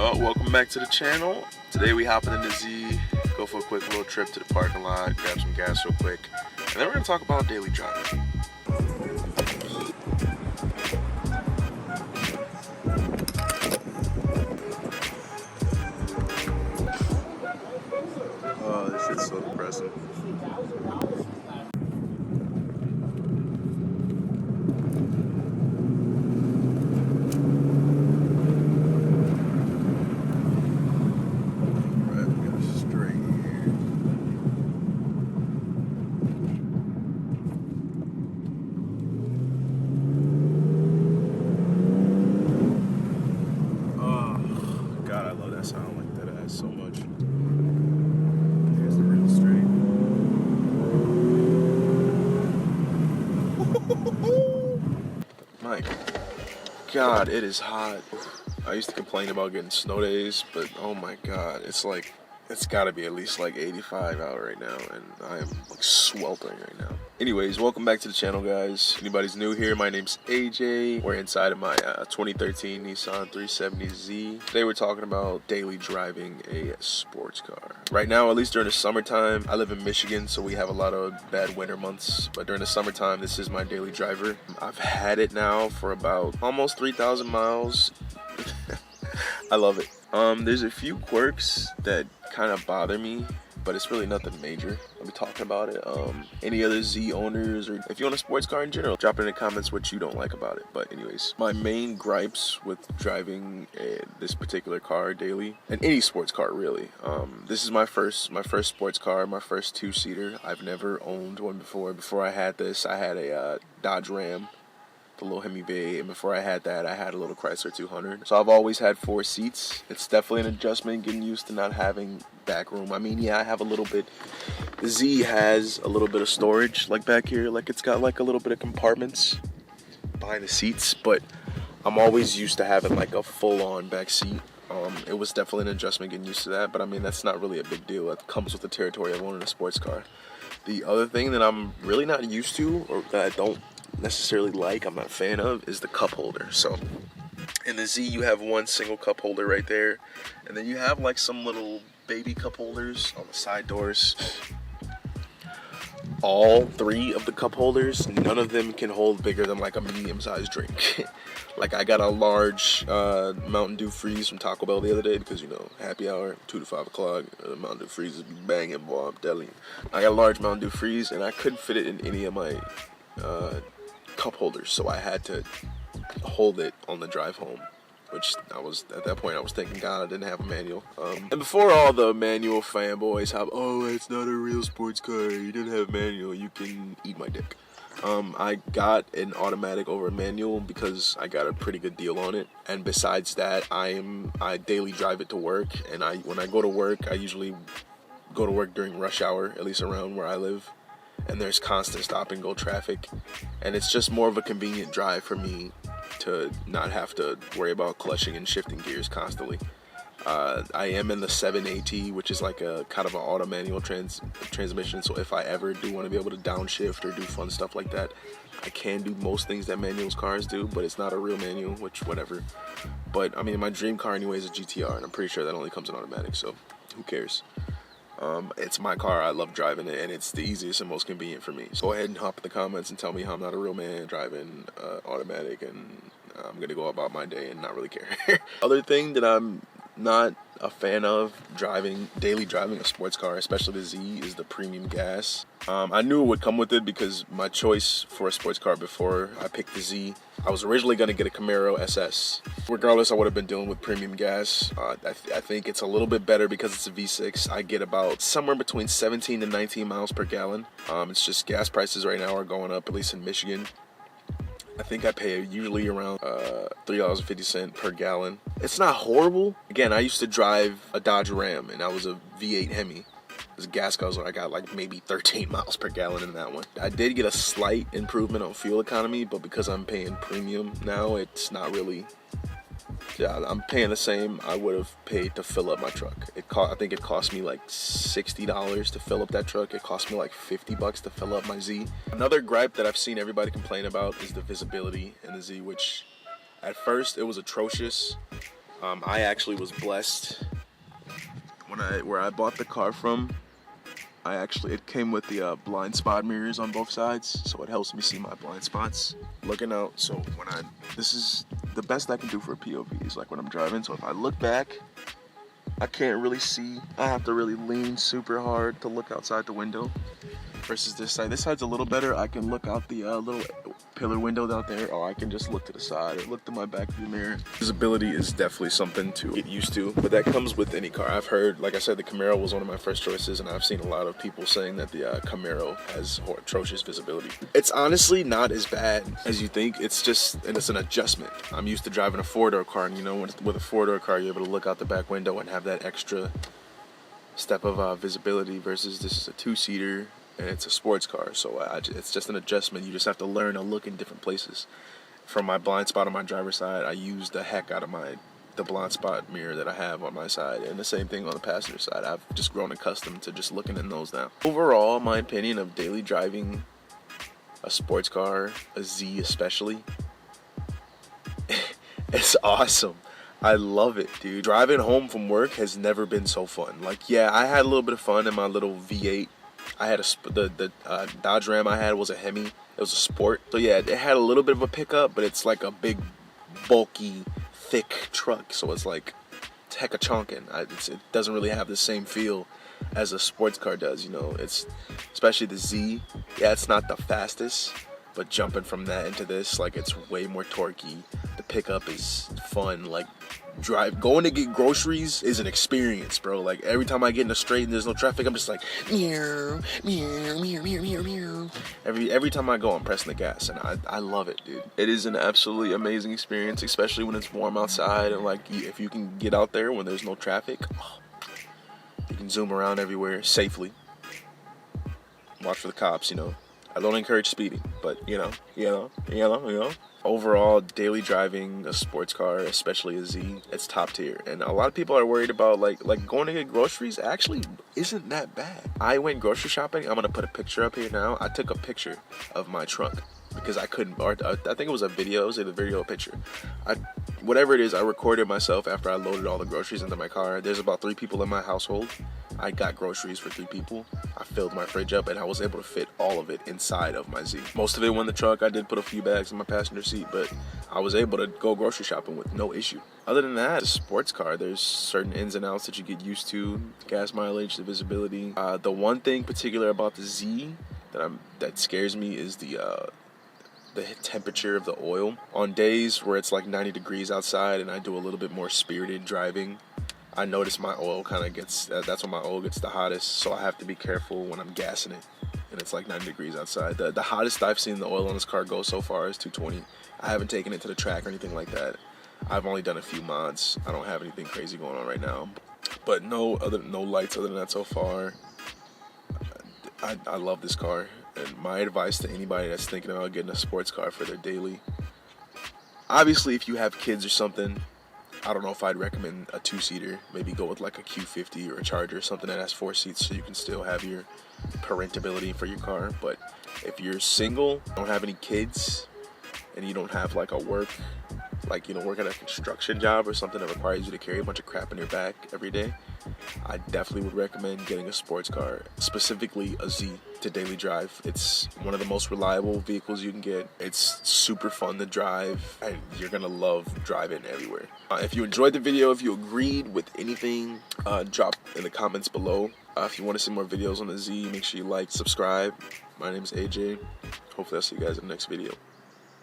y'all, welcome back to the channel. Today we hopping in the Z, go for a quick little trip to the parking lot, grab some gas real quick, and then we're gonna talk about daily driving. Oh, this shit's so depressing. Sound like that ass so much. Here's the real straight. My God, it is hot. I used to complain about getting snow days, but oh my God, it's like, it's gotta be at least like 85 out right now, and I am like sweltering right now. Anyways, welcome back to the channel, guys. Anybody's new here, my name's AJ. We're inside of my 2013 Nissan 370Z. Today we're talking about daily driving a sports car. Right now, at least during the summertime, I live in Michigan, so we have a lot of bad winter months, but during the summertime, this is my daily driver. I've had it now for about almost 3,000 miles. I love it. There's a few quirks that kind of bother me, but it's really nothing major. I'll be talking about it. Any other Z owners, or if you own a sports car in general, drop it in the comments what you don't like about it. But anyways, my main gripes with driving this particular car daily, and any sports car really. This is my first sports car, my first two-seater. I've never owned one before. Before I had this, I had a Dodge Ram, a little Hemi Bay, and before I had that, I had a little Chrysler 200. So I've always had 4 seats. It's definitely an adjustment getting used to not having back room. I mean, yeah, I have a little bit. The Z has a little bit of storage, like back here, like it's got like a little bit of compartments behind the seats, but I'm always used to having like a full-on back seat. It was definitely an adjustment getting used to that, but I mean, that's not really a big deal. That comes with the territory of owning a sports car. The other thing that I'm really not used to, or that I don't necessarily like, I'm not a fan of, is the cup holder. So in the Z you have one single cup holder right there, and then you have like some little baby cup holders on the side doors. All 3 of the cup holders, none of them can hold bigger than like a medium-sized drink. Like I got a large Mountain Dew Freeze from Taco Bell the other day, because you know, happy hour 2 to 5 o'clock, Mountain Dew Freeze is banging, boy, I'm telling you. I got a large Mountain Dew Freeze, and I couldn't fit it in any of my cup holders, so I had to hold it on the drive home, which at that point I was thinking, God, I didn't have a manual. And before all the manual fanboys have, oh, it's not a real sports car, you didn't have manual, you can eat my dick. I got an automatic over a manual because I got a pretty good deal on it, and besides that, I daily drive it to work, and when I go to work, I usually go to work during rush hour, at least around where I live, and there's constant stop and go traffic, and it's just more of a convenient drive for me to not have to worry about clutching and shifting gears constantly. I am in the 7AT, which is like a kind of an auto manual transmission, so if I ever do want to be able to downshift or do fun stuff like that, I can do most things that manuals cars do, but it's not a real manual, which whatever. But I mean, my dream car anyway is a GTR, and I'm pretty sure that only comes in automatic, so who cares? It's my car, I love driving it, and it's the easiest and most convenient for me. So go ahead and hop in the comments and tell me how I'm not a real man driving automatic, and I'm gonna go about my day and not really care. Other thing that I'm not a fan of daily driving a sports car, especially the Z, is the premium gas. I knew it would come with it because my choice for a sports car before I picked the Z, I was originally going to get a Camaro SS. Regardless, I would have been dealing with premium gas. I think it's a little bit better because it's a V6. I get about somewhere between 17 and 19 miles per gallon. It's just gas prices right now are going up, at least in Michigan. I think I pay usually around $3.50 per gallon. It's not horrible. Again, I used to drive a Dodge Ram, and I was a V8 Hemi. As a gas guzzler, I got like maybe 13 miles per gallon in that one. I did get a slight improvement on fuel economy, but because I'm paying premium now, it's not really. Yeah, I'm paying the same I would have paid to fill up my truck. I think it cost me like $60 to fill up that truck. It cost me like $50 to fill up my Z. Another gripe that I've seen everybody complain about is the visibility in the Z, which at first it was atrocious. I actually was blessed where I bought the car from. It came with the blind spot mirrors on both sides, so it helps me see my blind spots looking out. So this is the best I can do for a POV is like when I'm driving. So if I look back, I can't really see. I have to really lean super hard to look outside the window. Versus this side. This side's a little better. I can look out the little pillar window out there, or I can just look to the side or look to my back view mirror. Visibility is definitely something to get used to, but that comes with any car. I've heard, like I said, the Camaro was one of my first choices, and I've seen a lot of people saying that the Camaro has atrocious visibility. It's honestly not as bad as you think. It's an adjustment. I'm used to driving a four-door car, and you know, with a four-door car, you're able to look out the back window and have that extra step of visibility versus this is a two-seater. And it's a sports car, so it's just an adjustment. You just have to learn to look in different places. From my blind spot on my driver's side, I use the heck out of the blind spot mirror that I have on my side, and the same thing on the passenger side. I've just grown accustomed to just looking in those now. Overall, my opinion of daily driving a sports car, a Z especially, it's awesome. I love it, dude. Driving home from work has never been so fun. Like, yeah, I had a little bit of fun in my little V8. I had the Dodge Ram I had was a Hemi. It was a sport. So yeah, it had a little bit of a pickup, but it's like a big, bulky, thick truck. So it's like, it's hecka chonkin'. It doesn't really have the same feel as a sports car does, you know. It's, especially the Z. Yeah, it's not the fastest, but jumping from that into this, like, it's way more torquey. The pickup is fun. Like, going to get groceries is an experience, bro. Like, every time I get in a straight and there's no traffic, I'm just like meow, meow, meow, meow, meow, meow. Every time I go, I'm pressing the gas, and I love it, dude. It is an absolutely amazing experience, especially when it's warm outside, and like if you can get out there when there's no traffic, you can zoom around everywhere safely. Watch for the cops, you know. I don't encourage speeding, but you know. Overall, daily driving a sports car, especially a Z, it's top tier. And a lot of people are worried about like going to get groceries actually isn't that bad. I went grocery shopping. I'm gonna put a picture up here now. I took a picture of my trunk because I couldn't, or I think it was a video. It was either video or picture. Whatever it is, I recorded myself after I loaded all the groceries into my car. There's about 3 people in my household. I got groceries for 3 people. I filled my fridge up, and I was able to fit all of it inside of my Z. Most of it went in the truck. I did put a few bags in my passenger seat, but I was able to go grocery shopping with no issue. Other than that, a sports car, there's certain ins and outs that you get used to. Gas mileage, the visibility. The one thing particular about the Z that scares me is the temperature of the oil. On days where it's like 90 degrees outside and I do a little bit more spirited driving, I notice my oil kind of gets, that's when my oil gets the hottest, so I have to be careful when I'm gassing it and it's like 90 degrees outside. The hottest I've seen the oil on this car go so far is 220. I haven't taken it to the track or anything like that. I've only done a few mods. I don't have anything crazy going on right now, but no lights other than that so far. I love this car, and my advice to anybody that's thinking about getting a sports car for their daily, obviously if you have kids or something, I don't know if I'd recommend a 2-seater. Maybe go with like a Q50 or a Charger, something that has 4 seats so you can still have your parentability for your car. But if you're single, don't have any kids, and you don't have like a work at a construction job or something that requires you to carry a bunch of crap in your back every day, I definitely would recommend getting a sports car, specifically a Z, to daily drive. It's one of the most reliable vehicles you can get. It's super fun to drive, and you're gonna love driving everywhere. If you enjoyed the video, if you agreed with anything, drop in the comments below. If you want to see more videos on the Z, make sure you like, subscribe. My name is AJ. Hopefully I'll see you guys in the next video.